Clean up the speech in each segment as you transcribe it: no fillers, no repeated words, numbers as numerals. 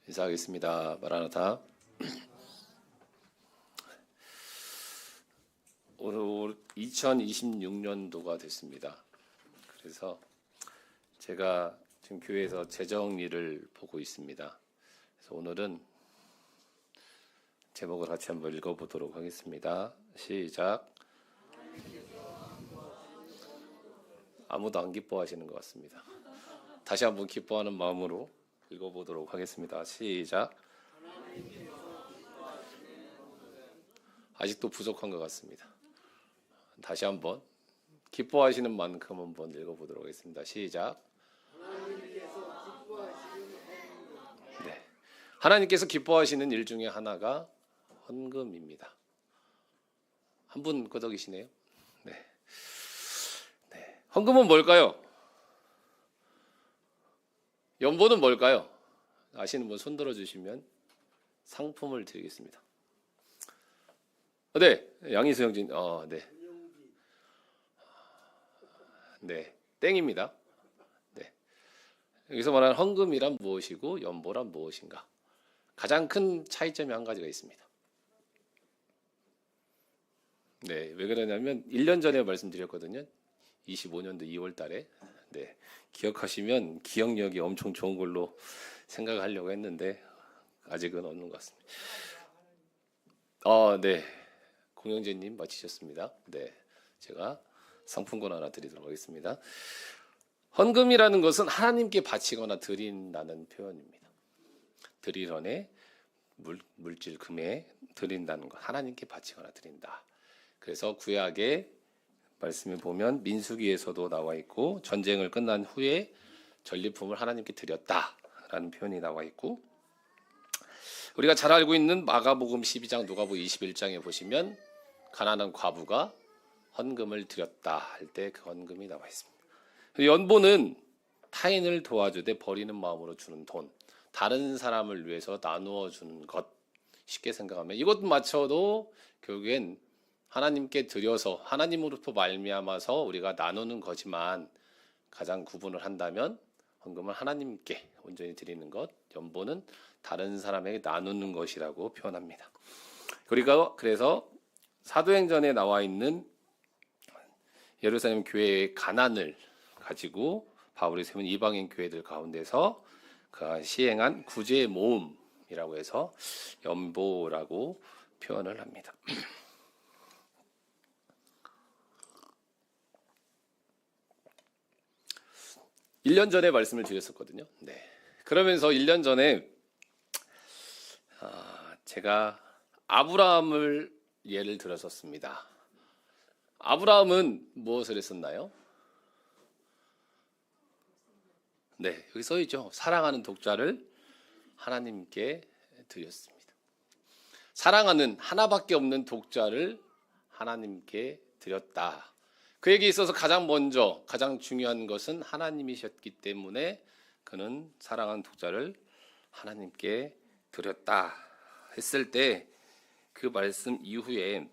인사하겠습니다. 마라나타. 오늘 2026년도가 됐습니다. 그래서 제가 지금 교회에서 재정리를 보고 있습니다. 그래서 오늘은 제목을 같이 한번 읽어보도록 하겠습니다. 시작. 아무도 안 기뻐하시는 것 같습니다. 다시 한번 기뻐하는 마음으로 읽어보도록 하겠습니다. 시작. 아직도 부족한 것 같습니다. 다시 한번 기뻐하시는 만큼 한번 읽어보도록 하겠습니다. 시작. 네, 하나님께서 기뻐하시는 일 중에 하나가 헌금입니다. 한 분 끄덕이시네요. 네. 헌금은 뭘까요? 연보는 뭘까요? 아시는 분 손들어 주시면 상품을 드리겠습니다. 네, 양희수영진. 네, 땡입니다. 네, 여기서 말하는 헌금이란 무엇이고 연보란 무엇인가? 가장 큰 차이점이 한 가지가 있습니다. 네, 왜 그러냐면 1년 전에 말씀드렸거든요. 25년도 2월 달에. 네, 기억하시면 기억력이 엄청 좋은 걸로 생각하려고 했는데 아직은 없는 것 같습니다. 네, 공영재님 맞히셨습니다. 네, 제가 상품권 하나 드리도록 하겠습니다. 헌금이라는 것은 하나님께 바치거나 드린다는 표현입니다. 드리러네 물질 금에 드린다는 것, 하나님께 바치거나 드린다. 그래서 구약의 말씀을 보면 민수기에서도 나와 있고 전쟁을 끝난 후에 전리품을 하나님께 드렸다라는 표현이 나와 있고, 우리가 잘 알고 있는 마가복음 12장 누가복음 21장에 보시면 가난한 과부가 헌금을 드렸다 할 때 그 헌금이 나와 있습니다. 연보는 타인을 도와주되 버리는 마음으로 주는 돈, 다른 사람을 위해서 나누어 주는 것, 쉽게 생각하면 이것 맞춰도 결국엔 하나님께 드려서 하나님으로부터 말미암아서 우리가 나누는 거지만, 가장 구분을 한다면 헌금은 하나님께 온전히 드리는 것, 연보는 다른 사람에게 나누는 것이라고 표현합니다. 그래서 사도행전에 나와 있는 예루살렘 교회의 가난을 가지고 바울이 세운 이방인 교회들 가운데서 그가 시행한 구제 모음이라고 해서 연보라고 표현을 합니다. 1년 전에 말씀을 드렸었거든요. 네. 그러면서 1년 전에 제가 아브라함을 예를 들었었습니다. 아브라함은 무엇을 했었나요? 네, 여기 써 있죠. 사랑하는 독자를 하나님께 드렸습니다. 사랑하는 하나밖에 없는 독자를 하나님께 드렸다. 그에게 있어서 가장 먼저 가장 중요한 것은 하나님이셨기 때문에 그는 사랑하는 독자를 하나님께 드렸다 했을 때, 그 말씀 이후에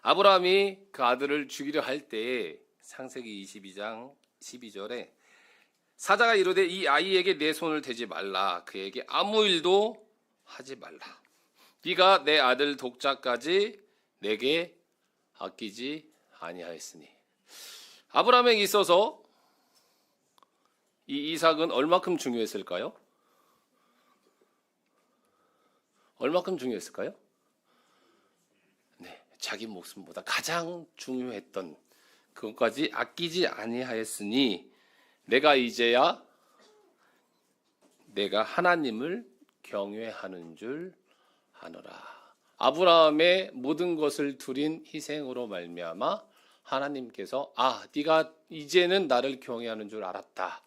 아브라함이 그 아들을 죽이려 할 때에 창세기 22장 12절에 사자가 이르되 이 아이에게 내 손을 대지 말라, 그에게 아무 일도 하지 말라, 네가 내 아들 독자까지 내게 아끼지 아니하였으니. 아브라함에게 있어서 이 이삭은 얼마큼 중요했을까요? 얼마큼 중요했을까요? 네, 자기 목숨보다 가장 중요했던 그것까지 아끼지 아니하였으니 내가 이제야 내가 하나님을 경외하는 줄 아노라. 아브라함의 모든 것을 드린 희생으로 말미암아 하나님께서 네가 이제는 나를 경외하는 줄 알았다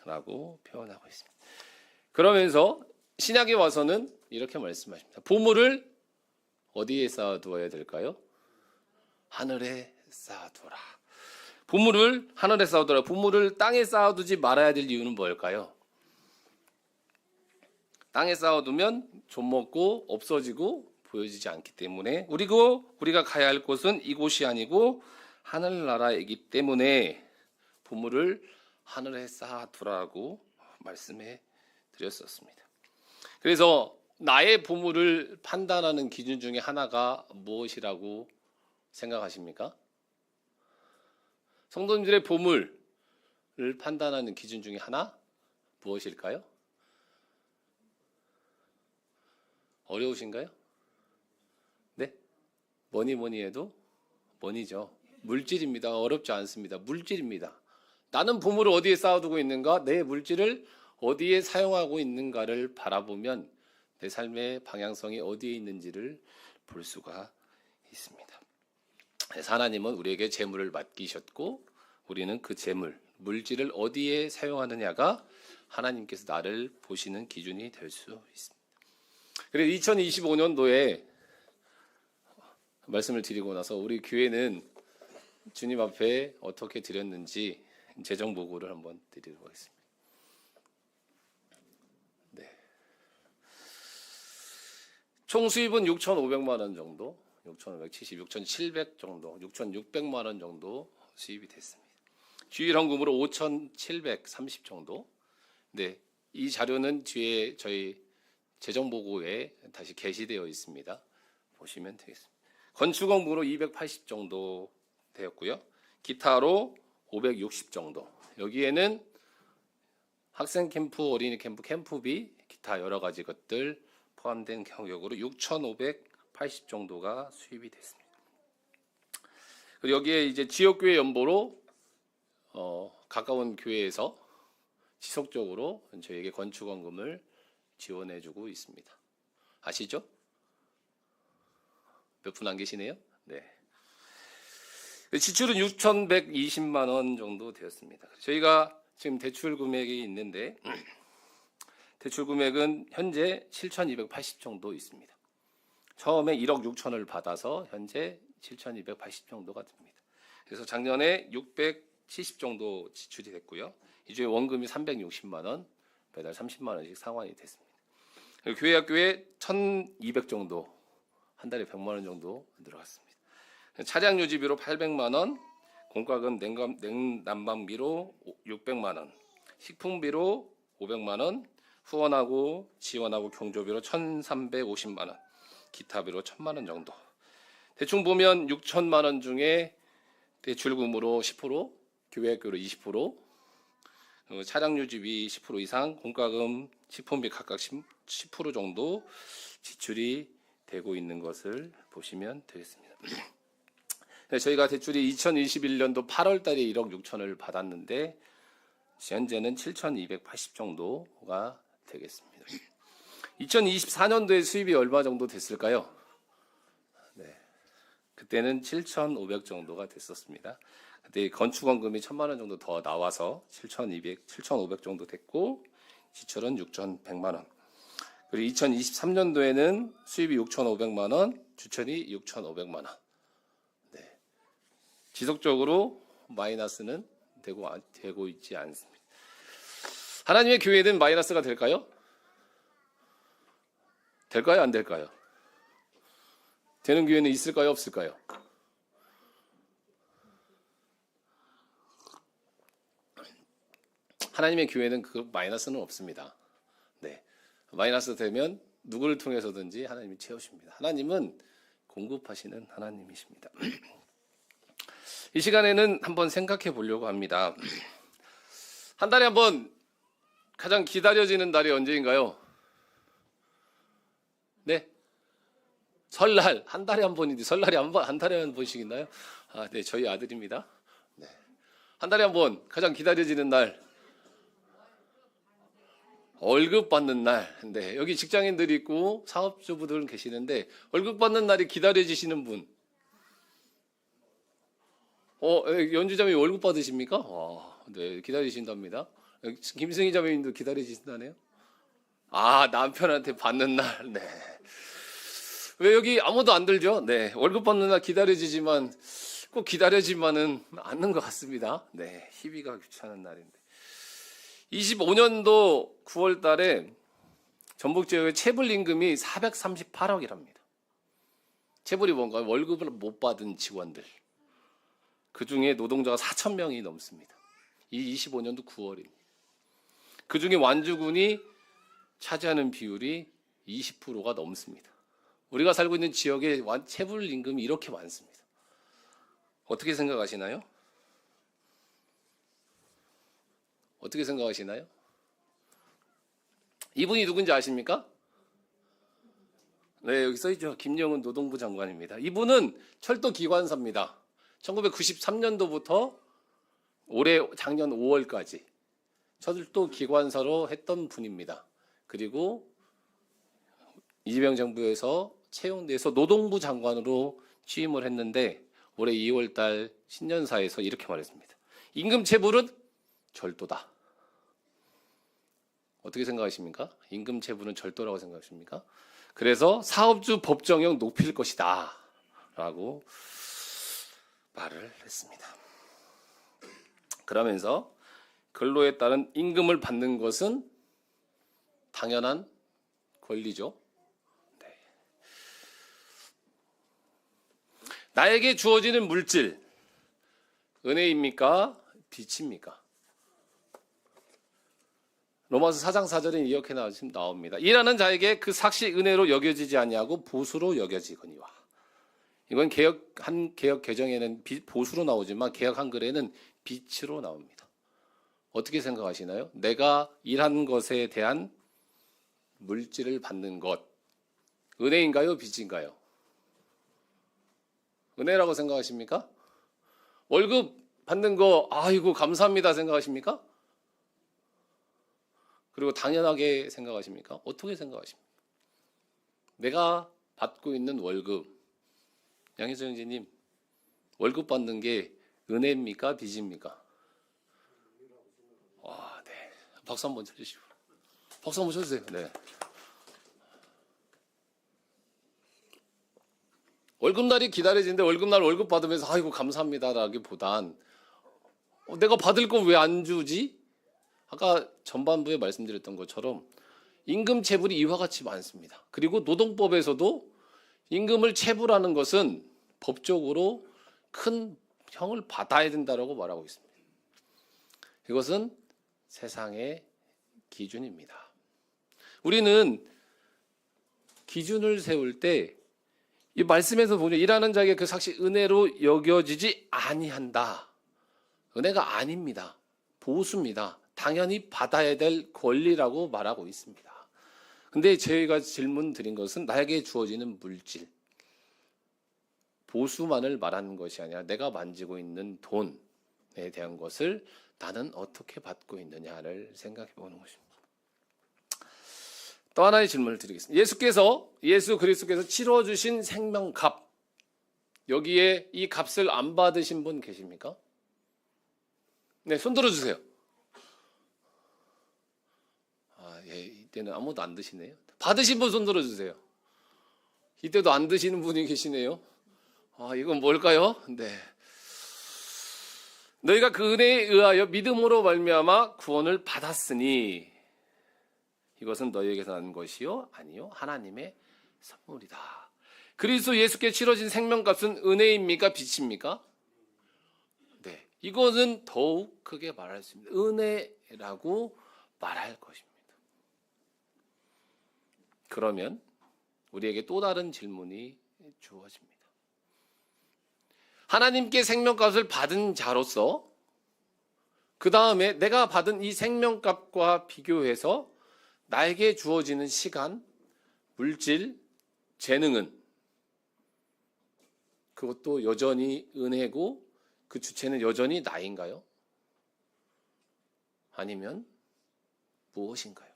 라고 표현하고 있습니다. 그러면서 신약에 와서는 이렇게 말씀하십니다. 보물을 어디에 쌓아두어야 될까요? 하늘에 쌓아두라. 보물을 하늘에 쌓아두라. 보물을 땅에 쌓아두지 말아야 될 이유는 뭘까요? 땅에 쌓아두면 좀먹고 없어지고 보여지지 않기 때문에, 우리가 가야 할 곳은 이곳이 아니고 하늘나라이기 때문에 보물을 하늘에 쌓아두라고 말씀해 드렸었습니다. 그래서 나의 보물을 판단하는 기준 중에 하나가 무엇이라고 생각하십니까? 성도님들의 보물을 판단하는 기준 중에 하나 무엇일까요? 어려우신가요? 네? 뭐니 해도 뭐니죠? 물질입니다. 어렵지 않습니다. 물질입니다. 나는 보물을 어디에 쌓아두고 있는가? 내 물질을 어디에 사용하고 있는가를 바라보면 내 삶의 방향성이 어디에 있는지를 볼 수가 있습니다. 그래서 하나님은 우리에게 재물을 맡기셨고 우리는 그 재물, 물질을 어디에 사용하느냐가 하나님께서 나를 보시는 기준이 될 수 있습니다. 그래서 2025년도에 말씀을 드리고 나서 우리 교회는 주님 앞에 어떻게 드렸는지 재정 보고를 한번 드리도록 하겠습니다. 네. 총 수입은 6,500만 원 정도, 6,570, 6,700 정도, 6,600만 원 정도 수입이 됐습니다. 주일 헌금으로 5,730 정도. 네, 이 자료는 뒤에 저희 재정 보고에 다시 게시되어 있습니다. 보시면 되겠습니다. 건축 헌금으로 280 정도 되었고요. 기타로 560 정도. 여기에는 학생 캠프, 어린이 캠프, 캠프비, 기타 여러 가지 것들 포함된 경력으로 6,580 정도가 수입이 됐습니다. 그리고 여기에 이제 지역교회 연보로 가까운 교회에서 지속적으로 저희에게 건축원금을 지원해주고 있습니다. 아시죠? 몇 분 안 계시네요? 네. 지출은 6,120만 원 정도 되었습니다. 저희가 지금 대출 금액이 있는데 대출 금액은 현재 7,280 정도 있습니다. 처음에 1억 6천을 받아서 현재 7,280 정도가 됩니다. 그래서 작년에 670 정도 지출이 됐고요. 이 중에 원금이 360만 원, 매달 30만 원씩 상환이 됐습니다. 교회 학교에 1,200 정도, 한 달에 100만 원 정도 들어갔습니다. 차량 유지비로 800만 원, 공과금 냉난방비로 600만 원, 식품비로 500만 원, 후원하고 지원하고 경조비로 1,350만 원, 기타비로 1,000만 원 정도. 대충 보면 6천만 원 중에 대출금으로 10%, 교회학교로 20%, 차량 유지비 10% 이상, 공과금, 식품비 각각 10% 정도 지출이 되고 있는 것을 보시면 되겠습니다. 저희가 대출이 2021년도 8월 달에 1억 6천을 받았는데 현재는 7,280 정도가 되겠습니다. 2024년도에 수입이 얼마 정도 됐을까요? 네, 그때는 7,500 정도가 됐었습니다. 그때 건축원금이 1,000만 원 정도 더 나와서 7,500 정도 됐고 지출은 6,100만 원. 그리고 2023년도에는 수입이 6,500만 원, 주출이 6,500만 원. 네, 지속적으로 마이너스는 되고 있지 않습니다. 하나님의 교회는 마이너스가 될까요? 될까요? 안 될까요? 되는 교회는 있을까요? 없을까요? 하나님의 교회는 그 마이너스는 없습니다. 네, 마이너스 되면 누구를 통해서든지 하나님이 채우십니다. 하나님은 공급하시는 하나님이십니다. 이 시간에는 한번 생각해 보려고 합니다. 한 달에 한번 가장 기다려지는 날이 언제인가요? 네? 설날. 한 달에 한 번인데 설날이 한 달에 한 번씩 있나요? 아, 네, 저희 아들입니다. 네. 한 달에 한 번 가장 기다려지는 날. 월급 받는 날. 네, 여기 직장인들이 있고 사업주부들은 계시는데 월급 받는 날이 기다려지시는 분. 연주자매님 월급 받으십니까? 네, 기다리신답니다. 김승희 자매님도 기다리신다네요. 아, 남편한테 받는 날. 네. 왜 여기 아무도 안 들죠? 네, 월급 받는 날 기다려지지만 꼭 기다려지만은 않는 것 같습니다. 네, 희비가 귀찮은 날인데. 25년도 9월 달에 전북 지역의 체불 임금이 438억이랍니다. 체불이 뭔가요? 월급을 못 받은 직원들. 그 중에 노동자가 차지하는 비율이 20%가 넘습니다. 우리가 살고 있는 지역에 체불 임금이 이렇게 많습니다. 어떻게 생각하시나요? 어떻게 생각하시나요? 이분이 누군지 아십니까? 네, 여기 써있죠. 김영은 노동부 장관입니다. 이분은 철도 기관사입니다. 1993년도부터 올해 작년 5월까지 철도 기관사로 했던 분입니다. 그리고 이재명 정부에서 채용돼서 노동부 장관으로 취임을 했는데 올해 2월 달 신년사에서 이렇게 말했습니다. 임금 체불은 절도다. 어떻게 생각하십니까? 임금 체불은 절도라고 생각하십니까? 그래서 사업주 법정형 높일 것이다 라고 말을 했습니다. 그러면서 근로에 따른 임금을 받는 것은 당연한 권리죠. 네. 나에게 주어지는 물질, 은혜입니까? 빚입니까? 로마서 4장 4절에 이렇게 나옵니다. 일하는 자에게 그 삭시 은혜로 여겨지지 아니하고 보수로 여겨지거니와. 이건 개혁 개정에는 보수로 나오지만 개혁 한글에는 빚으로 나옵니다. 어떻게 생각하시나요? 내가 일한 것에 대한 물질을 받는 것, 은혜인가요? 빚인가요? 은혜라고 생각하십니까? 월급 받는 거 아이고 감사합니다 생각하십니까? 그리고 당연하게 생각하십니까? 어떻게 생각하십니까? 내가 받고 있는 월급, 양혜수 형제님, 월급 받는 게 은혜입니까? 빚입니까? 와, 네. 박수 한번 쳐주시고. 박수 한번 쳐주세요. 네. 월급날이 기다려지는데 월급날 월급 받으면서 아이고 감사합니다라기보단 내가 받을 거 왜 안 주지? 아까 전반부에 말씀드렸던 것처럼 임금 체불이 이와 같이 많습니다. 그리고 노동법에서도 임금을 체불하는 것은 법적으로 큰 형을 받아야 된다고 말하고 있습니다. 이것은 세상의 기준입니다. 우리는 기준을 세울 때 이 말씀에서 보면 일하는 자에게 그 삭시 은혜로 여겨지지 아니한다. 은혜가 아닙니다. 보수입니다. 당연히 받아야 될 권리라고 말하고 있습니다. 근데 저희가 질문 드린 것은 나에게 주어지는 물질, 보수만을 말하는 것이 아니라 내가 만지고 있는 돈에 대한 것을 나는 어떻게 받고 있느냐를 생각해 보는 것입니다. 또 하나의 질문을 드리겠습니다. 예수 그리스도께서 치러주신 생명값, 여기에 이 값을 안 받으신 분 계십니까? 네, 손 들어주세요. 예, 이때는 아무도 안 드시네요. 받으신 분 손 들어주세요. 이때도 안 드시는 분이 계시네요. 이건 뭘까요? 네. 너희가 그 은혜에 의하여 믿음으로 말미암아 구원을 받았으니 이것은 너희에게서 난 것이요 아니요 하나님의 선물이다. 그리스도 예수께 치러진 생명값은 은혜입니까? 빚입니까? 네, 이것은 더욱 크게 말할 수 있습니다. 은혜라고 말할 것입니다. 그러면 우리에게 또 다른 질문이 주어집니다. 하나님께 생명값을 받은 자로서 그 다음에 내가 받은 이 생명값과 비교해서 나에게 주어지는 시간, 물질, 재능은 그것도 여전히 은혜고 그 주체는 여전히 나인가요? 아니면 무엇인가요?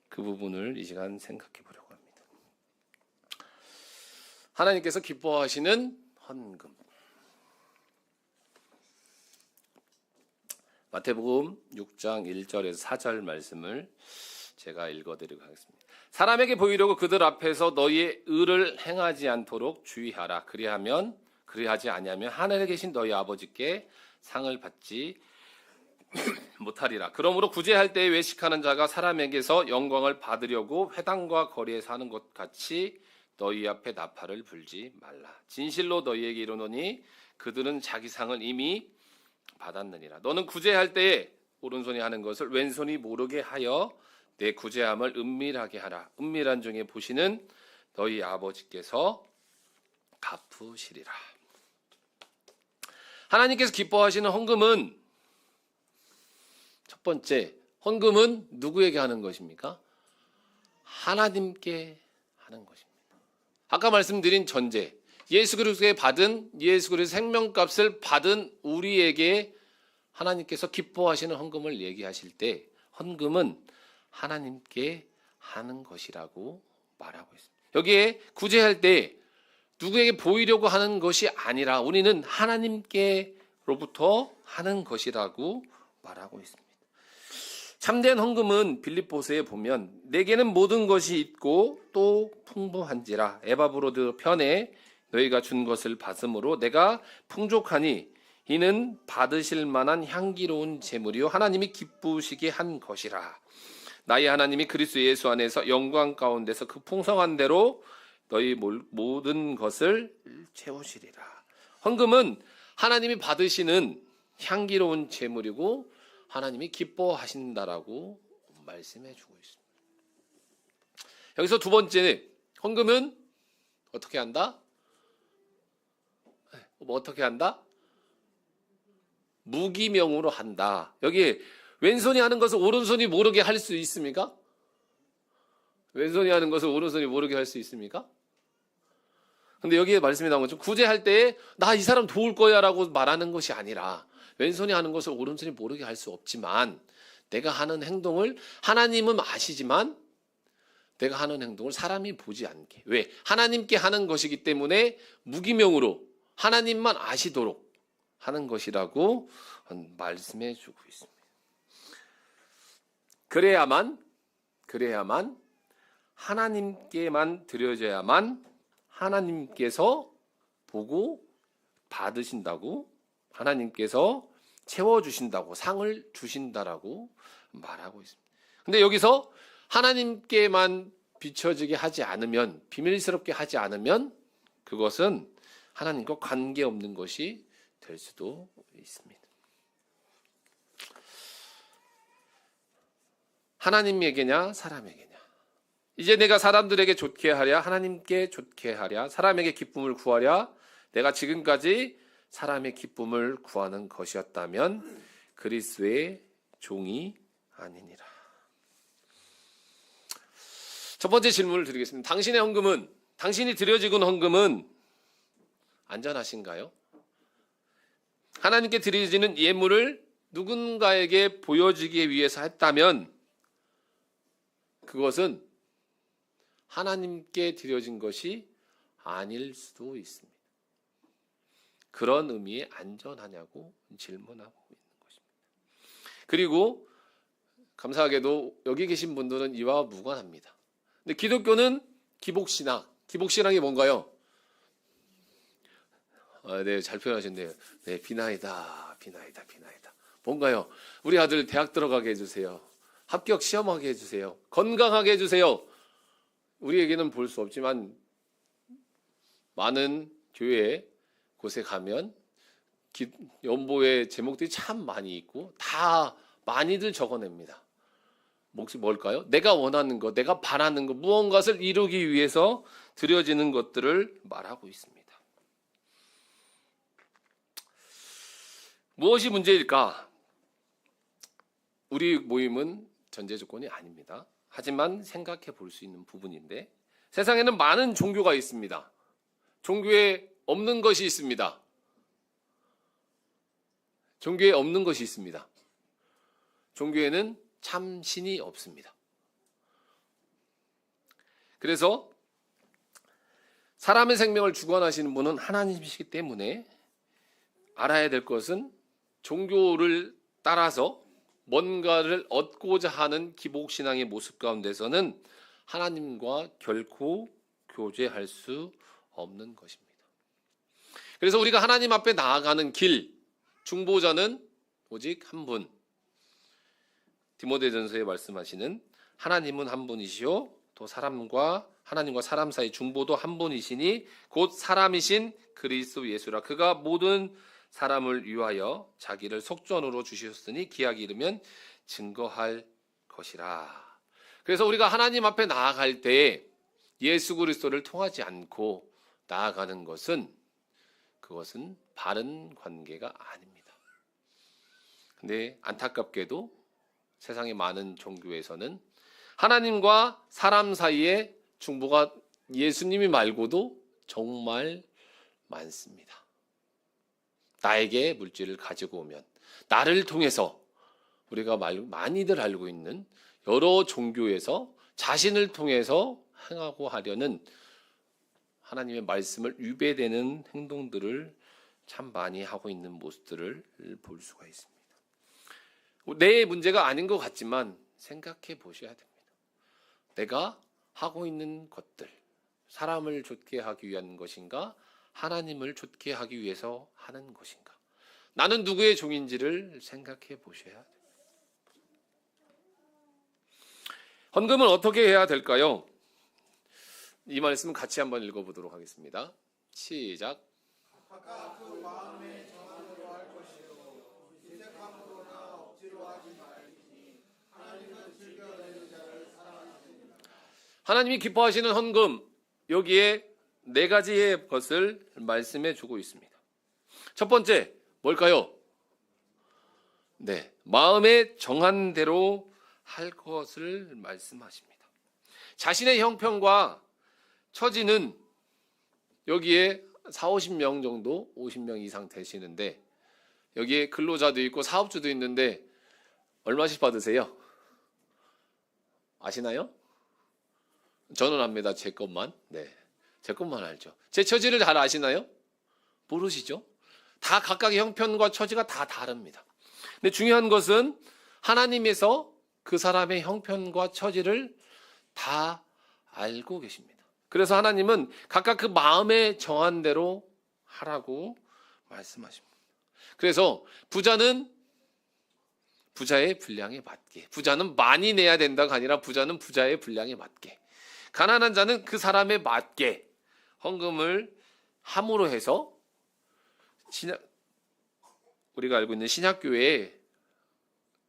그 부분을 이 시간 생각해 보려고 합니다. 하나님께서 기뻐하시는 헌금. 마태복음 6장 1절에서 4절 말씀을 제가 읽어드리고 하겠습니다. 사람에게 보이려고 그들 앞에서 너희의 의를 행하지 않도록 주의하라. 그리하지 아니하면 하늘에 계신 너희 아버지께 상을 받지 못하리라. 그러므로 구제할 때에 외식하는 자가 사람에게서 영광을 받으려고 회당과 거리에 사는 것 같이 너희 앞에 나팔을 불지 말라. 진실로 너희에게 이르노니 그들은 자기 상을 이미 받았느니라. 너는 구제할 때에 오른손이 하는 것을 왼손이 모르게 하여 내 구제함을 은밀하게 하라. 은밀한 중에 보시는 너희 아버지께서 갚으시리라. 하나님께서 기뻐하시는 헌금은 첫 번째, 헌금은 누구에게 하는 것입니까? 하나님께 하는 것입니다. 아까 말씀드린 전제, 예수 그리스도의 예수 그리스도 생명값을 받은 우리에게 하나님께서 기뻐하시는 헌금을 얘기하실 때 헌금은 하나님께 하는 것이라고 말하고 있습니다. 여기에 구제할 때 누구에게 보이려고 하는 것이 아니라 우리는 하나님께로부터 하는 것이라고 말하고 있습니다. 참된 헌금은 빌립보서에 보면 내게는 모든 것이 있고 또 풍부한지라 에바브로드 편에 너희가 준 것을 받음으로 내가 풍족하니 이는 받으실 만한 향기로운 제물이요 하나님이 기쁘시게 한 것이라. 나의 하나님이 그리스도 예수 안에서 영광 가운데서 그 풍성한 대로 너희 모든 것을 채우시리라. 헌금은 하나님이 받으시는 향기로운 제물이고 하나님이 기뻐하신다라고 말씀해 주고 있습니다. 여기서 두 번째, 헌금은 어떻게 한다? 어떻게 한다? 무기명으로 한다. 여기 왼손이 하는 것을 오른손이 모르게 할 수 있습니까? 왼손이 하는 것을 오른손이 모르게 할 수 있습니까? 근데 여기에 말씀이 나온 것처럼 구제할 때 나 이 사람 도울 거야 라고 말하는 것이 아니라 왼손이 하는 것을 오른손이 모르게 할 수 없지만 내가 하는 행동을 하나님은 아시지만 내가 하는 행동을 사람이 보지 않게. 왜? 하나님께 하는 것이기 때문에 무기명으로 하나님만 아시도록 하는 것이라고 말씀해 주고 있습니다. 그래야만 하나님께만 드려져야만 하나님께서 보고 받으신다고, 하나님께서 채워주신다고, 상을 주신다라고 말하고 있습니다. 근데 여기서 하나님께만 비춰지게 하지 않으면, 비밀스럽게 하지 않으면 그것은 하나님과 관계없는 것이 될 수도 있습니다. 하나님에게냐 사람에게냐. 이제 내가 사람들에게 좋게 하랴 하나님께 좋게 하랴 사람에게 기쁨을 구하랴. 내가 지금까지 사람의 기쁨을 구하는 것이었다면 그리스도의 종이 아니니라. 첫 번째 질문을 드리겠습니다. 당신의 헌금은, 당신이 드려지는 헌금은 안전하신가요? 하나님께 드려지는 예물을 누군가에게 보여주기 위해서 했다면 그것은 하나님께 드려진 것이 아닐 수도 있습니다. 그런 의미의 안전하냐고 질문하고 있는 것입니다. 그리고 감사하게도 여기 계신 분들은 이와 무관합니다. 근데 기독교는 기복신앙. 기복신앙이 뭔가요? 네, 잘 표현하셨네요. 네, 비나이다. 뭔가요? 우리 아들 대학 들어가게 해주세요. 합격 시험하게 해주세요. 건강하게 해주세요. 우리에게는 볼 수 없지만 많은 교회 곳에 가면 연보의 제목들이 참 많이 있고 다 많이들 적어냅니다. 몫이 뭘까요? 내가 원하는 것, 내가 바라는 것, 무언가를 이루기 위해서 드려지는 것들을 말하고 있습니다. 무엇이 문제일까? 우리 모임은 전제 조건이 아닙니다. 하지만 생각해 볼 수 있는 부분인데 세상에는 많은 종교가 있습니다. 종교에 없는 것이 있습니다. 종교에 없는 것이 있습니다. 종교에는 참 신이 없습니다. 그래서 사람의 생명을 주관하시는 분은 하나님이시기 때문에 알아야 될 것은 종교를 따라서 뭔가를 얻고자 하는 기복신앙의 모습 가운데서는 하나님과 결코 교제할 수 없는 것입니다. 그래서 우리가 하나님 앞에 나아가는 길, 중보자는 오직 한 분. 디모데전서에 말씀하시는 하나님은 한 분이시요 또 하나님과 사람 사이 중보도 한 분이시니 곧 사람이신 그리스도 예수라. 그가 모든 사람을 위하여 자기를 속전으로 주셨으니 기약이 이르면 증거할 것이라. 그래서 우리가 하나님 앞에 나아갈 때 예수 그리스도를 통하지 않고 나아가는 것은 그것은 바른 관계가 아닙니다. 근데 안타깝게도 세상의 많은 종교에서는 하나님과 사람 사이에 중보가 예수님이 말고도 정말 많습니다. 나에게 물질을 가지고 오면 나를 통해서 우리가 많이들 알고 있는 여러 종교에서 자신을 통해서 행하고 하려는 하나님의 말씀을 위배되는 행동들을 참 많이 하고 있는 모습들을 볼 수가 있습니다. 내 문제가 아닌 것 같지만 생각해 보셔야 됩니다. 내가 하고 있는 것들, 사람을 좋게 하기 위한 것인가, 하나님을 좋게 하기 위해서 하는 것인가, 나는 누구의 종인지를 생각해 보셔야 됩니다. 헌금은 어떻게 해야 될까요? 이 말씀 같이 한번 읽어보도록 하겠습니다. 시작. 각각 그 마음에 정함으로 할 것이요 인색함으로나 억지로 하지 말지니 하나님은 즐겨내는 자를 사랑하시느니라. 하나님이 기뻐하시는 헌금, 여기에 네 가지의 것을 말씀해 주고 있습니다. 첫 번째 뭘까요? 네, 마음에 정한 대로 할 것을 말씀하십니다. 자신의 형편과 처지는 여기에 40-50명 정도, 50명 이상 되시는데 여기에 근로자도 있고 사업주도 있는데 얼마씩 받으세요? 아시나요? 저는 압니다. 제 것만. 네, 제 것만 알죠. 제 처지를 잘 아시나요? 모르시죠? 다 각각의 형편과 처지가 다 다릅니다. 근데 중요한 것은 하나님에서 그 사람의 형편과 처지를 다 알고 계십니다. 그래서 하나님은 각각 그 마음에 정한 대로 하라고 말씀하십니다. 그래서 부자는 부자의 분량에 맞게, 부자는 많이 내야 된다가 아니라 부자는 부자의 분량에 맞게, 가난한 자는 그 사람에 맞게 헌금을 함으로 해서 우리가 알고 있는 신약교회에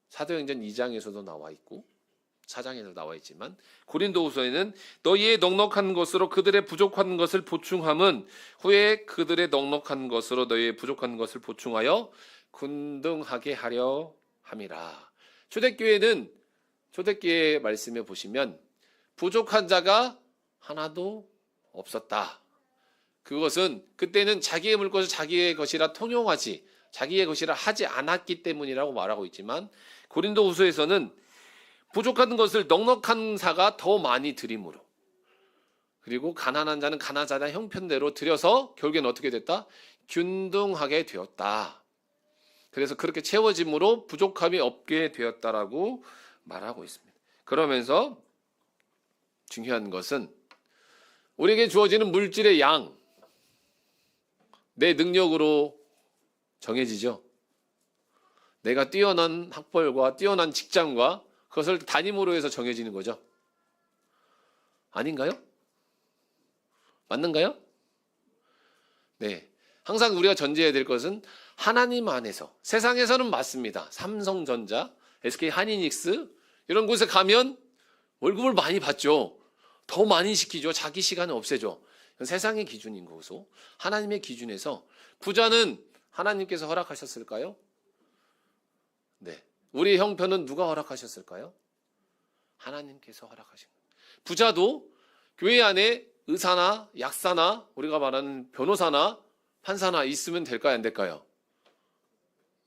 사도행전 2장에서도 나와 있고 4장에도 나와 있지만 고린도후서에는 너희의 넉넉한 것으로 그들의 부족한 것을 보충함은 후에 그들의 넉넉한 것으로 너희의 부족한 것을 보충하여 균등하게 하려 함이라. 초대교회는 초대교회 말씀에 보시면 부족한 자가 하나도 없었다. 그것은 그때는 자기의 물것을 자기의 것이라 통용하지 자기의 것이라 하지 않았기 때문이라고 말하고 있지만 고린도후서에서는 부족한 것을 넉넉한 자가 더 많이 드림으로, 그리고 가난한 자는 가난한 자의 형편대로 드려서 결국에는 어떻게 됐다? 균등하게 되었다. 그래서 그렇게 채워짐으로 부족함이 없게 되었다라고 말하고 있습니다. 그러면서 중요한 것은 우리에게 주어지는 물질의 양, 내 능력으로 정해지죠. 내가 뛰어난 학벌과 뛰어난 직장과 그것을 담임으로 해서 정해지는 거죠. 아닌가요? 맞는가요? 네. 항상 우리가 전제해야 될 것은 하나님 안에서, 세상에서는 맞습니다. 삼성전자, SK 하이닉스 이런 곳에 가면 월급을 많이 받죠. 더 많이 시키죠. 자기 시간을 없애죠. 세상의 기준인 거고 하나님의 기준에서 부자는 하나님께서 허락하셨을까요? 네. 우리의 형편은 누가 허락하셨을까요? 하나님께서 허락하신 거예요. 부자도 교회 안에 의사나 약사나 우리가 말하는 변호사나 판사나 있으면 될까요? 안 될까요?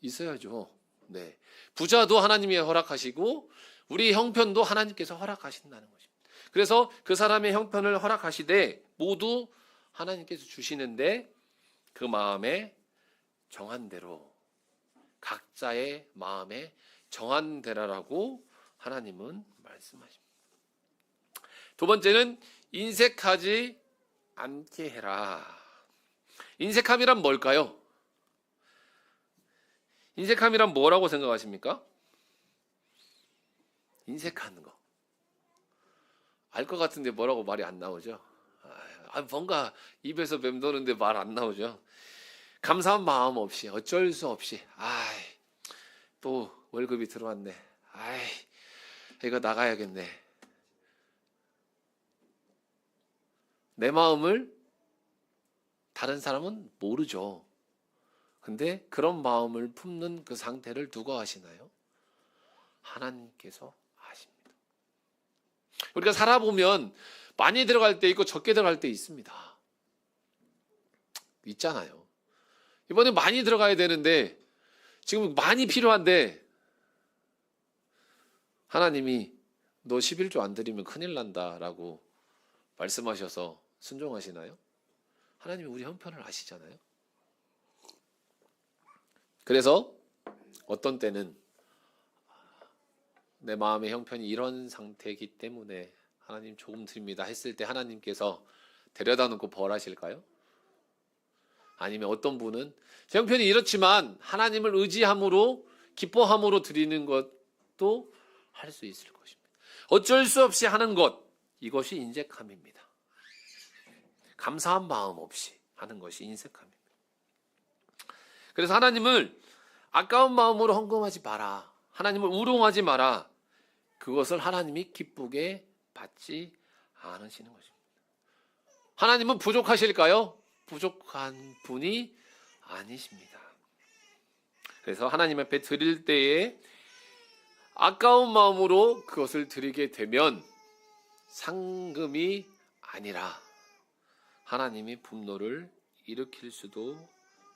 있어야죠. 네. 부자도 하나님이 허락하시고 우리 형편도 하나님께서 허락하신다는 것입니다. 그래서 그 사람의 형편을 허락하시되 모두 하나님께서 주시는데 그 마음에 정한 대로, 각자의 마음에 정한 대로라고 하나님은 말씀하십니다. 두 번째는 인색하지 않게 해라. 인색함이란 뭘까요? 인색함이란 뭐라고 생각하십니까? 인색하는 거. 알 것 같은데 뭐라고 말이 안 나오죠? 뭔가 입에서 맴도는데 말 안 나오죠? 감사한 마음 없이 어쩔 수 없이 또 월급이 들어왔네. 이거 나가야겠네. 내 마음을 다른 사람은 모르죠. 근데 그런 마음을 품는 그 상태를 누가 아시나요? 하나님께서 아십니다. 우리가 살아보면 많이 들어갈 때 있고 적게 들어갈 때 있습니다. 있잖아요. 이번에 많이 들어가야 되는데 지금 많이 필요한데 하나님이 너 11조 안 드리면 큰일 난다라고 말씀하셔서 순종하시나요? 하나님이 우리 형편을 아시잖아요. 그래서 어떤 때는 내 마음의 형편이 이런 상태이기 때문에 하나님 조금 드립니다 했을 때 하나님께서 데려다 놓고 벌하실까요? 아니면 어떤 분은 제 형편이 이렇지만 하나님을 의지함으로 기뻐함으로 드리는 것도 할 수 있을 것입니다. 어쩔 수 없이 하는 것, 이것이 인색함입니다. 감사한 마음 없이 하는 것이 인색함입니다. 그래서 하나님을 아까운 마음으로 헌금하지 마라. 하나님을 우롱하지 마라. 그것을 하나님이 기쁘게 받지 않으시는 것입니다. 하나님은 부족하실까요? 부족한 분이 아니십니다. 그래서 하나님 앞에 드릴 때에 아까운 마음으로 그것을 드리게 되면 상금이 아니라 하나님이 분노를 일으킬 수도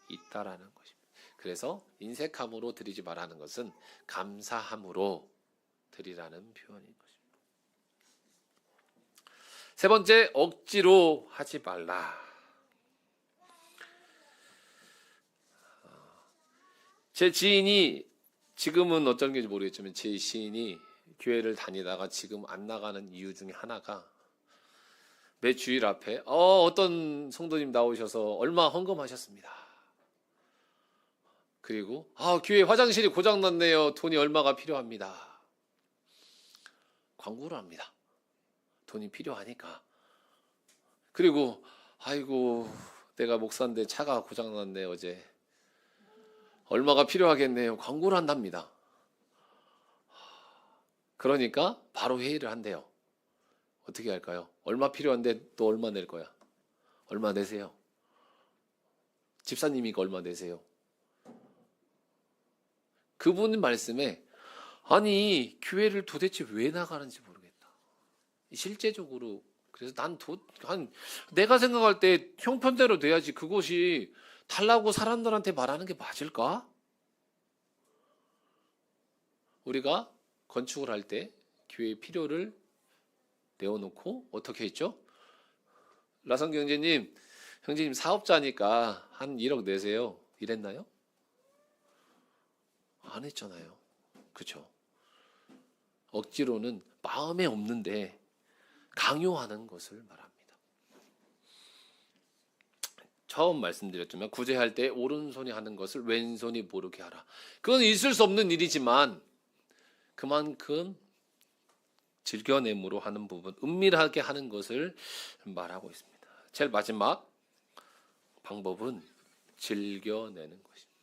있다라는 것입니다. 그래서 인색함으로 드리지 말라는 것은 감사함으로 드리라는 표현인 것입니다. 세 번째, 억지로 하지 말라. 제 지인이 지금은 어떤 게인지 모르겠지만 제 지인이 교회를 다니다가 지금 안 나가는 이유 중에 하나가 매 주일 앞에 어떤 성도님 나오셔서 얼마 헌금하셨습니다. 그리고 교회 화장실이 고장났네요. 돈이 얼마가 필요합니다. 광고를 합니다. 돈이 필요하니까. 그리고 아이고 내가 목사인데 차가 고장났네 어제. 얼마가 필요하겠네요. 광고를 한답니다. 그러니까 바로 회의를 한대요. 어떻게 할까요? 얼마 필요한데 또 얼마 낼 거야? 얼마 내세요? 집사님이니까 얼마 내세요? 그분 말씀에 아니 교회를 도대체 왜 나가는지 모르겠다. 실제적으로 그래서 내가 생각할 때 형편대로 돼야지 그것이 달라고 사람들한테 말하는 게 맞을까? 우리가 건축을 할 때 교회의 필요를 내어놓고 어떻게 했죠? 라성 형제님 사업자니까 한 1억 내세요. 이랬나요? 안 했잖아요. 그렇죠? 억지로는 마음에 없는데 강요하는 것을 말합니다. 처음 말씀드렸지만 구제할 때 오른손이 하는 것을 왼손이 모르게 하라. 그건 있을 수 없는 일이지만 그만큼 즐겨냄으로 하는 부분, 은밀하게 하는 것을 말하고 있습니다. 제일 마지막 방법은 즐겨내는 것입니다.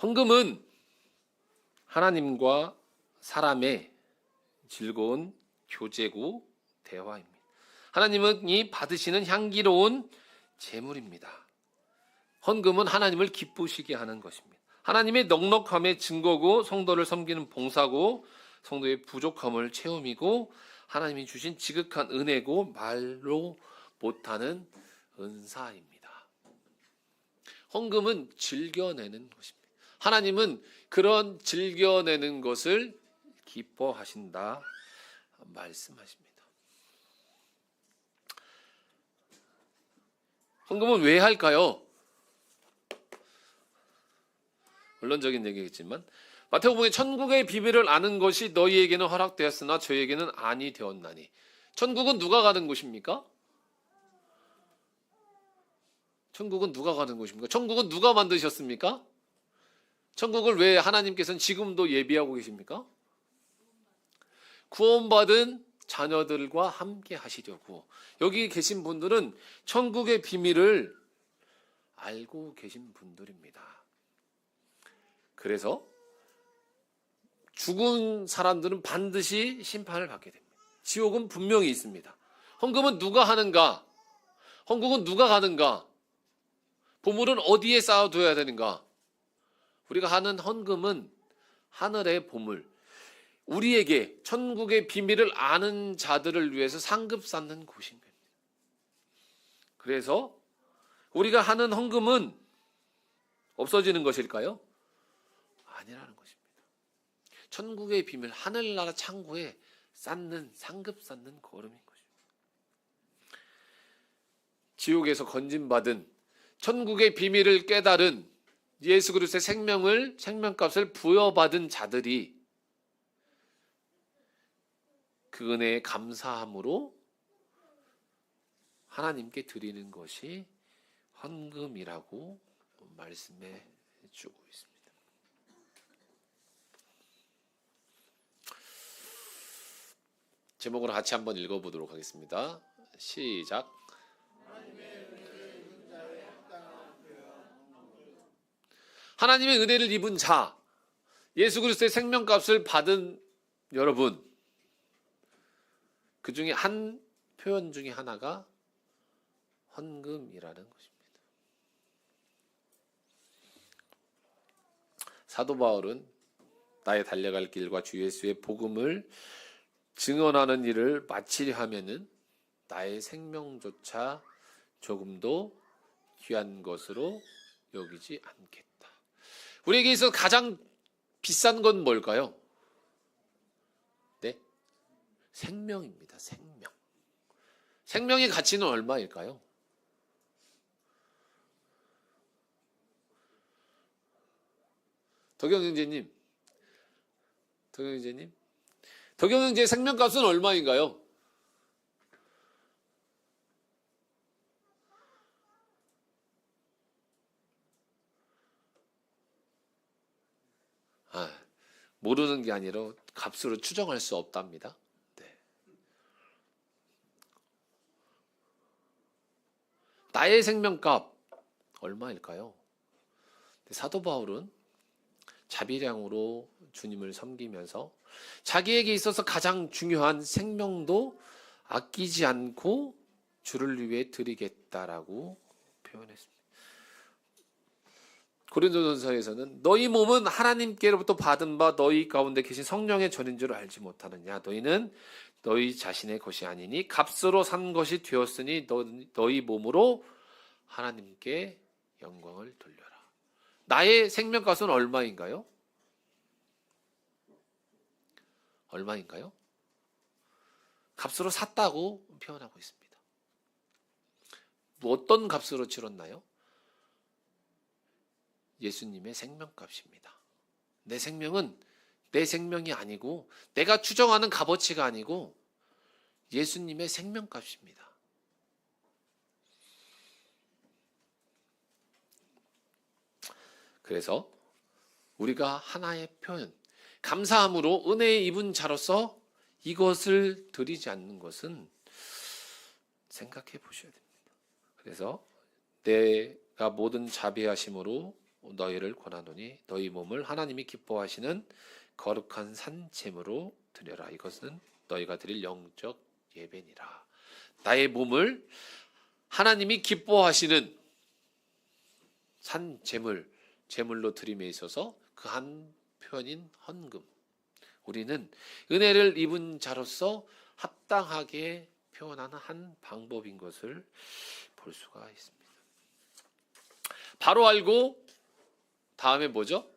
헌금은 하나님과 사람의 즐거운 교제고 대화입니다. 하나님은 이 받으시는 향기로운 제물입니다. 헌금은 하나님을 기쁘시게 하는 것입니다. 하나님의 넉넉함의 증거고 성도를 섬기는 봉사고 성도의 부족함을 채움이고 하나님이 주신 지극한 은혜고 말로 못하는 은사입니다. 헌금은 즐겨내는 것입니다. 하나님은 그런 즐겨내는 것을 기뻐하신다 말씀하십니다. 헌금은 왜 할까요? 원론적인 얘기겠지만 마태복음에 천국의 비밀을 아는 것이 너희에게는 허락되었으나 저희에게는 아니 되었나니. 천국은 누가 가는 곳입니까? 천국은 누가 가는 곳입니까? 천국은 누가 만드셨습니까? 천국을 왜 하나님께서는 지금도 예비하고 계십니까? 구원받은 자녀들과 함께 하시려고. 여기 계신 분들은 천국의 비밀을 알고 계신 분들입니다. 그래서 죽은 사람들은 반드시 심판을 받게 됩니다. 지옥은 분명히 있습니다. 헌금은 누가 하는가? 헌금은 누가 가는가? 보물은 어디에 쌓아둬야 되는가? 우리가 하는 헌금은 하늘의 보물, 우리에게 천국의 비밀을 아는 자들을 위해서 상급 쌓는 곳인 겁니다. 그래서 우리가 하는 헌금은 없어지는 것일까요? 아니라는 것입니다. 천국의 비밀, 하늘나라 창고에 쌓는, 상급 쌓는 거름인 것입니다. 지옥에서 건진받은 천국의 비밀을 깨달은 예수 그리스도의 생명값을 부여받은 자들이 그 은혜에 감사함으로 하나님께 드리는 것이 헌금이라고 말씀해 주고 있습니다. 제목으로 같이 한번 읽어보도록 하겠습니다. 시작. 하나님의 은혜를 입은 자, 예수 그리스도의 생명값을 받은 여러분, 그 중에 한 표현 중에 하나가 헌금이라는 것입니다. 사도 바울은 나의 달려갈 길과 주 예수의 복음을 증언하는 일을 마치려 하면은 나의 생명조차 조금도 귀한 것으로 여기지 않겠다. 우리에게 있어서 가장 비싼 건 뭘까요? 네? 생명입니다. 생명. 생명의 가치는 얼마일까요? 덕영 형제의 생명값은 얼마인가요? 모르는 게 아니라 값으로 추정할 수 없답니다. 네. 나의 생명값 얼마일까요? 사도 바울은 자비량으로 주님을 섬기면서 자기에게 있어서 가장 중요한 생명도 아끼지 않고 주를 위해 드리겠다라고 표현했습니다. 고린도전서에서는 너희 몸은 하나님께로부터 받은 바 너희 가운데 계신 성령의 전인 줄 알지 못하느냐. 너희는 너희 자신의 것이 아니니 값으로 산 것이 되었으니 너희 몸으로 하나님께 영광을 돌려라. 나의 생명값은 얼마인가요? 얼마인가요? 값으로 샀다고 표현하고 있습니다. 어떤 값으로 치렀나요? 예수님의 생명값입니다. 내 생명은 내 생명이 아니고 내가 추정하는 값어치가 아니고 예수님의 생명값입니다. 그래서 우리가 하나의 표현, 감사함으로 은혜에 입은 자로서 이것을 드리지 않는 것은 생각해 보셔야 됩니다. 그래서 내가 모든 자비하심으로 너희를 권하노니 너희 몸을 하나님이 기뻐하시는 거룩한 산 제물로 드려라. 이것은 너희가 드릴 영적 예배니라. 나의 몸을 하나님이 기뻐하시는 산 제물로 드림에 있어서 그 한 표현인 헌금. 우리는 은혜를 입은 자로서 합당하게 표현하는 한 방법인 것을 볼 수가 있습니다. 바로 알고 다음에 뭐죠?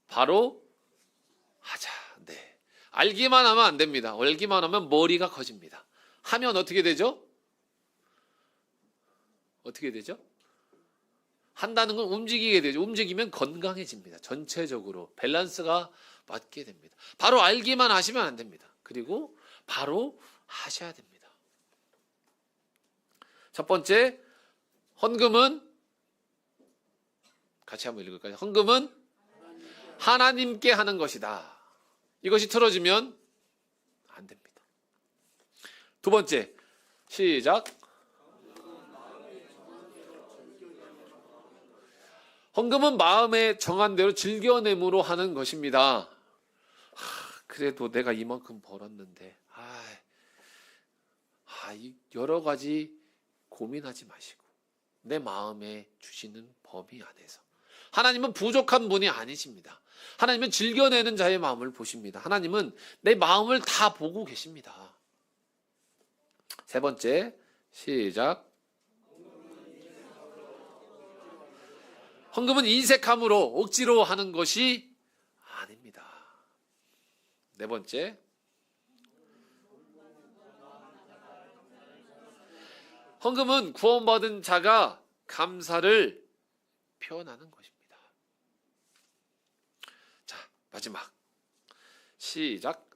바로 하자. 네. 알기만 하면 안 됩니다. 알기만 하면 머리가 커집니다. 하면 어떻게 되죠? 어떻게 되죠? 한다는 건 움직이게 되죠. 움직이면 건강해집니다. 전체적으로 밸런스가 맞게 됩니다. 바로 알기만 하시면 안 됩니다. 그리고 바로 하셔야 됩니다. 첫 번째, 헌금은 같이 한번 읽을까요? 헌금은 하나님께 하는 것이다. 이것이 틀어지면 안 됩니다. 두 번째, 시작. 헌금은 마음에 정한 대로 즐겨냄으로 하는 것입니다. 그래도 내가 이만큼 벌었는데 이 여러 가지 고민하지 마시고 내 마음에 주시는 범위 안에서 하나님은 부족한 분이 아니십니다. 하나님은 즐겨내는 자의 마음을 보십니다. 하나님은 내 마음을 다 보고 계십니다. 세 번째, 시작. 헌금은 인색함으로 억지로 하는 것이 아닙니다. 네 번째, 헌금은 구원받은 자가 감사를 표현하는 것입니다. 자, 마지막. 시작.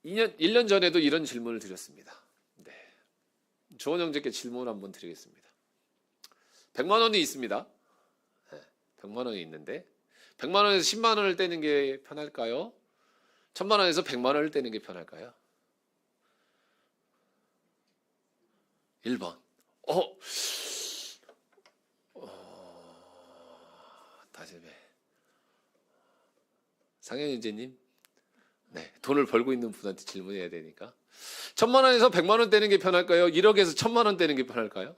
1년 전에도 이런 질문을 드렸습니다. 네. 조원 형제께 질문을 한번 드리겠습니다. 100만 원이 있습니다. 네, 100만 원이 있는데 100만 원에서 10만 원을 떼는 게 편할까요? 1000만 원에서 100만 원을 떼는 게 편할까요? 1번. 다시 해. 상현 형제님. 네, 돈을 벌고 있는 분한테 질문해야 되니까. 1000만 원에서 100만 원 떼는 게 편할까요? 1억에서 1000만 원 떼는 게 편할까요?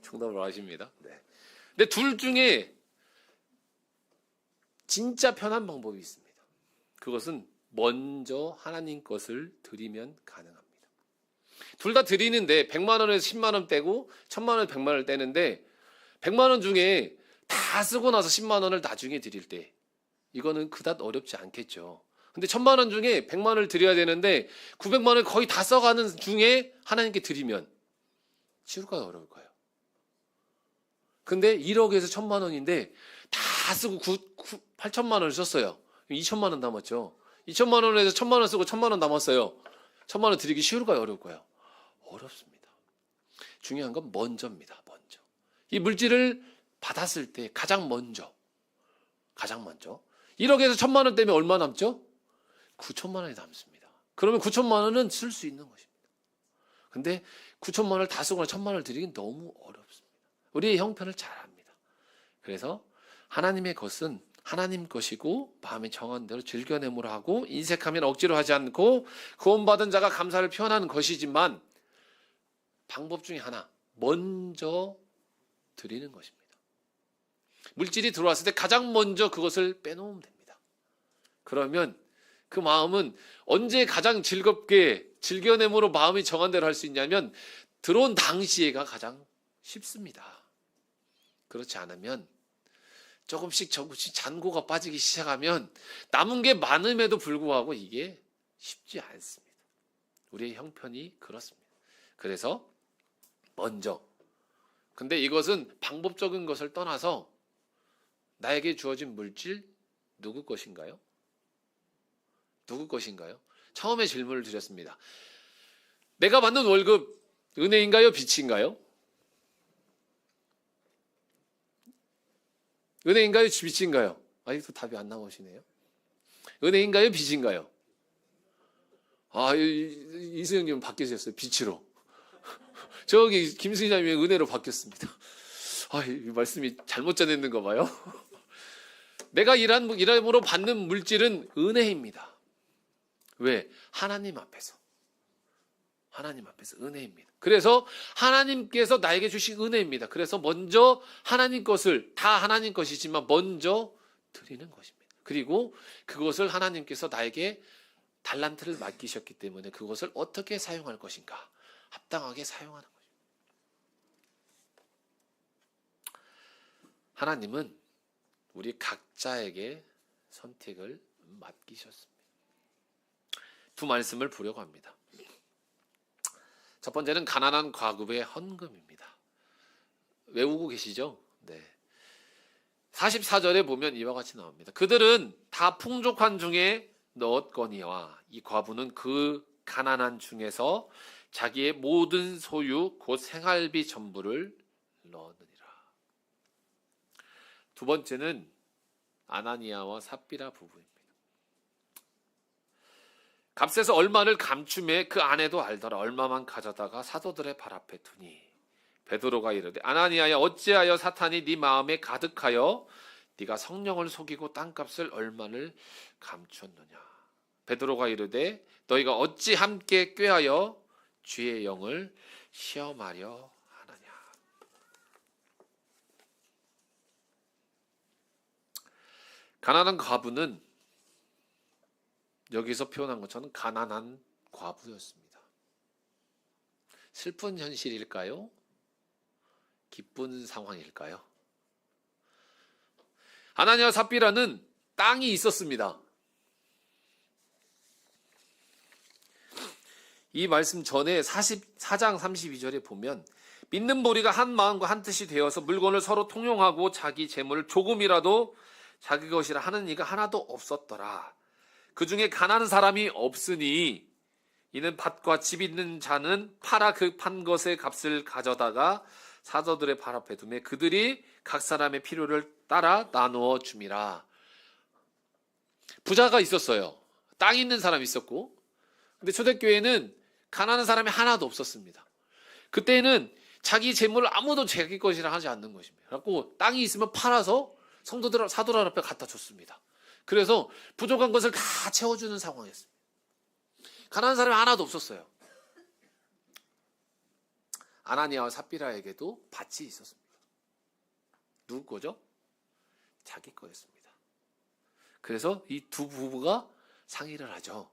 정답을 아십니다. 네. 근데 둘 중에 진짜 편한 방법이 있습니다. 그것은 먼저 하나님 것을 드리면 가능합니다. 둘 다 드리는데 100만 원에서 10만 원 떼고 1000만 원에서 100만 원을 떼는데 100만 원 중에 다 쓰고 나서 10만 원을 나중에 드릴 때 이거는 그닥 어렵지 않겠죠. 근데 1000만 원 중에 100만 원을 드려야 되는데 900만 원을 거의 다 써가는 중에 하나님께 드리면 쉬울까요? 어려울까요? 근데 1억에서 1000만 원인데 다 쓰고 8천만 원을 썼어요. 2천만 원 남았죠. 2천만 원에서 1000만 원 쓰고 1000만 원 남았어요. 1000만 원 드리기 쉬울까요? 어려울까요? 어렵습니다. 중요한 건 먼저입니다. 먼저. 이 물질을 받았을 때 가장 먼저 1억에서 1000만 원 떼면 얼마 남죠? 9천만 원이 남습니다. 그러면 9천만 원은 쓸 수 있는 것입니다. 근데 9천만 원을 다 쓰거나 1000만 원을 드리긴 너무 어렵습니다. 우리의 형편을 잘 압니다. 그래서 하나님의 것은 하나님 것이고 마음에 정한 대로 즐겨내므로 하고 인색하면 억지로 하지 않고 구원받은 자가 감사를 표현하는 것이지만 방법 중에 하나, 먼저 드리는 것입니다. 물질이 들어왔을 때 가장 먼저 그것을 빼놓으면 됩니다. 그러면 그 마음은 언제 가장 즐겁게 즐겨내므로 마음이 정한 대로 할 수 있냐면 들어온 당시에가 가장 쉽습니다. 그렇지 않으면 조금씩 잔고가 빠지기 시작하면 남은 게 많음에도 불구하고 이게 쉽지 않습니다. 우리의 형편이 그렇습니다. 그래서 먼저, 근데 이것은 방법적인 것을 떠나서 나에게 주어진 물질 누구 것인가요? 누구 것인가요? 처음에 질문을 드렸습니다. 내가 받는 월급 은혜인가요? 빚인가요? 은혜인가요? 빚인가요? 아직도 답이 안 나오시네요. 은혜인가요? 빚인가요? 이수영님은 바뀌셨어요. 빚으로. 저기 김수희자님이 은혜로 바뀌었습니다. 이 말씀이 잘못 전했는 거 봐요. 내가 일함으로 받는 물질은 은혜입니다. 왜? 하나님 앞에서 은혜입니다. 그래서 하나님께서 나에게 주신 은혜입니다. 그래서 먼저 하나님 것을, 다 하나님 것이지만 먼저 드리는 것입니다. 그리고 그것을 하나님께서 나에게 달란트를 맡기셨기 때문에 그것을 어떻게 사용할 것인가, 합당하게 사용하는 것입니다. 하나님은 우리 각자에게 선택을 맡기셨습니다. 두 말씀을 보려고 합니다. 첫 번째는 가난한 과급의 헌금입니다. 외우고 계시죠? 네. 44절에 보면 이와 같이 나옵니다. 그들은 다 풍족한 중에 넣었거니와 이 과부는 그 가난한 중에서 자기의 모든 소유 곧 생활비 전부를 넣었느니라. 두 번째는 아나니아와 삽비라 부부입니다. 값에서 얼마를 감춤해 그 아내도 알더라. 얼마만 가져다가 사도들의 발 앞에 두니 베드로가 이르되 아나니아야 어찌하여 사탄이 네 마음에 가득하여 네가 성령을 속이고 땅값을 얼마를 감추었느냐. 베드로가 이르되 너희가 어찌 함께 꾀하여 주의 영을 시험하려 하느냐. 가난한 과부는 여기서 표현한 것처럼 가난한 과부였습니다. 슬픈 현실일까요? 기쁜 상황일까요? 아나니아와 삽비라는 땅이 있었습니다. 이 말씀 전에 44장 32절에 보면 믿는 무리가 한 마음과 한 뜻이 되어서 물건을 서로 통용하고 자기 재물을 조금이라도 자기 것이라 하는 이가 하나도 없었더라. 그 중에 가난한 사람이 없으니 이는 밭과 집 있는 자는 팔아 그 판 것의 값을 가져다가 사도들의 발 앞에 두매 그들이 각 사람의 필요를 따라 나누어 줌이라. 부자가 있었어요. 땅 있는 사람이 있었고, 근데 초대교회는 가난한 사람이 하나도 없었습니다. 그때는 자기 재물을 아무도 자기 것이라 하지 않는 것입니다. 그래서 땅이 있으면 팔아서 성도들 사도들 앞에 갖다 줬습니다. 그래서 부족한 것을 다 채워주는 상황이었습니다. 가난한 사람이 하나도 없었어요. 아나니아와 삽비라에게도 밭이 있었습니다. 누구 거죠? 자기 거였습니다. 그래서 이 두 부부가 상의를 하죠.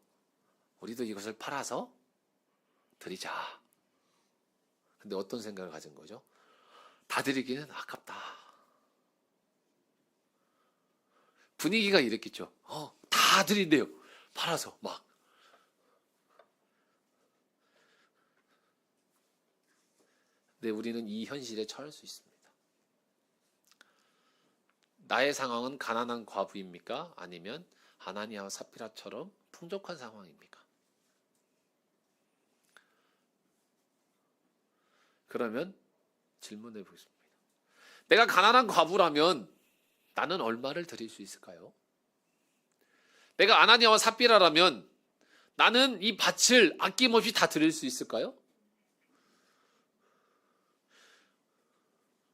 우리도 이것을 팔아서 드리자. 근데 어떤 생각을 가진 거죠? 다 드리기는 아깝다. 분위기가 이랬겠죠. 다 드린대요. 팔아서 막. 근데 우리는 이 현실에 처할 수 있습니다. 나의 상황은 가난한 과부입니까? 아니면 아나니아와 삽비라처럼 풍족한 상황입니까? 그러면 질문해 보겠습니다. 내가 가난한 과부라면 나는 얼마를 드릴 수 있을까요? 내가 아나니아와 삽비라라면 나는 이 밭을 아낌없이 다 드릴 수 있을까요?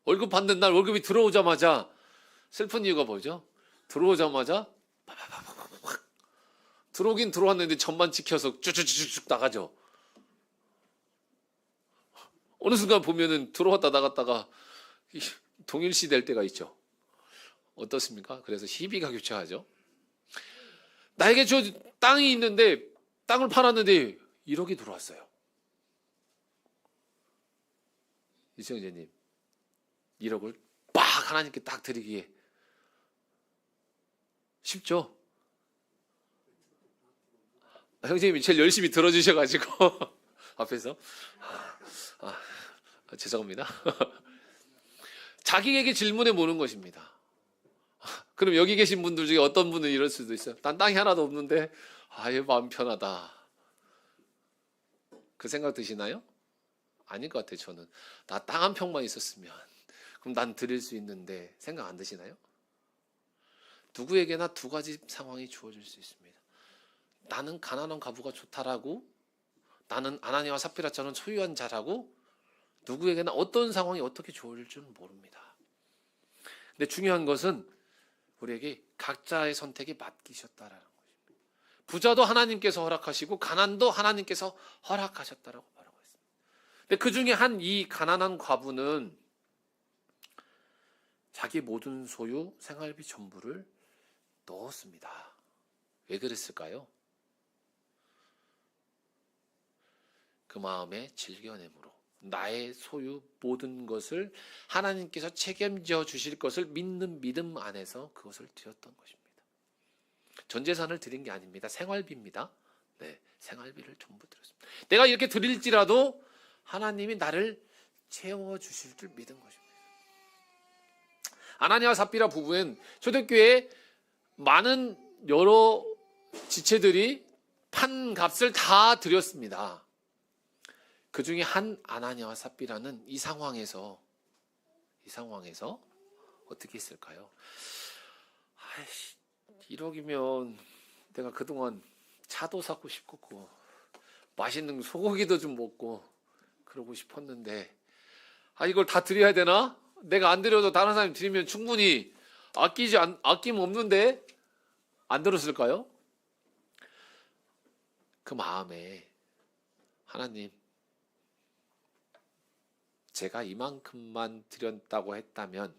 월급 받는 날 월급이 들어오자마자 슬픈 이유가 뭐죠? 들어오자마자 들어오긴 들어왔는데 전만 지켜서 쭉쭉쭉쭉 나가죠. 어느 순간 보면은 들어왔다 나갔다가 동일시 될 때가 있죠. 어떻습니까? 그래서 시비가 교차하죠. 나에게 저 땅이 있는데 땅을 팔았는데 1억이 들어왔어요. 이승재님 1억을 빡 하나님께 딱 드리기에 쉽죠? 형제님이 제일 열심히 들어주셔가지고 앞에서 죄송합니다. 자기에게 질문해 보는 것입니다. 그럼 여기 계신 분들 중에 어떤 분은 이럴 수도 있어요. 난 땅이 하나도 없는데 아유 마음 편하다. 그 생각 드시나요? 아닐 것 같아요. 저는 나 땅 한 평만 있었으면 그럼 난 드릴 수 있는데 생각 안 드시나요? 누구에게나 두 가지 상황이 주어질 수 있습니다. 나는 가난한 과부가 좋다라고, 나는 아나니아와 삽비라처럼 소유한 자라고, 누구에게나 어떤 상황이 어떻게 주어질 줄은 모릅니다. 근데 중요한 것은 우리에게 각자의 선택에 맡기셨다라는 것입니다. 부자도 하나님께서 허락하시고 가난도 하나님께서 허락하셨다라고 말하고 있습니다. 근데 그 중에 한 이 가난한 과부는 자기 모든 소유, 생활비 전부를 넣었습니다. 왜 그랬을까요? 그 마음의 질겨냄으로 나의 소유 모든 것을 하나님께서 책임져 주실 것을 믿는 믿음 안에서 그것을 드렸던 것입니다. 전 재산을 드린 게 아닙니다. 생활비입니다. 네, 생활비를 전부 드렸습니다. 내가 이렇게 드릴지라도 하나님이 나를 채워주실 줄 믿은 것입니다. 아나니아와 삽비라 부부는 초대교회에 많은 여러 지체들이 판 값을 다 드렸습니다. 그 중에 한 아나니아와 삽비라는 이 상황에서 어떻게 했을까요? 1억이면 내가 그동안 차도 사고 싶었고 맛있는 소고기도 좀 먹고 그러고 싶었는데 아, 이걸 다 드려야 되나? 내가 안 드려도 다른 사람이 드리면 충분히 아낌 없는데 안 들었을까요? 그 마음에 하나님, 제가 이만큼만 드렸다고 했다면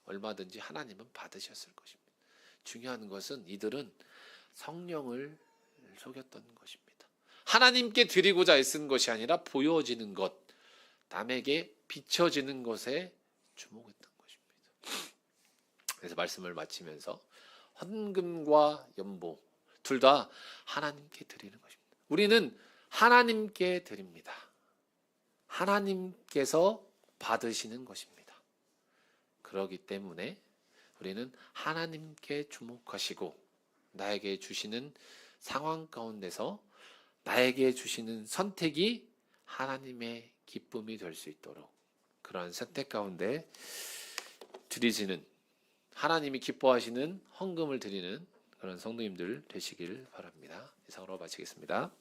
얼마든지 하나님은 받으셨을 것입니다. 중요한 것은 이들은 성령을 속였던 것입니다. 하나님께 드리고자 애쓴 것이 아니라 보여지는 것, 남에게 비춰지는 것에 주목했던 것입니다. 그래서 말씀을 마치면서 헌금과 연보 둘 다 하나님께 드리는 것입니다. 우리는 하나님께 드립니다. 하나님께서 받으시는 것입니다. 그렇기 때문에 우리는 하나님께 주목하시고 나에게 주시는 상황 가운데서 나에게 주시는 선택이 하나님의 기쁨이 될 수 있도록 그러한 선택 가운데 드리시는, 하나님이 기뻐하시는 헌금을 드리는 그런 성도님들 되시길 바랍니다. 이상으로 마치겠습니다.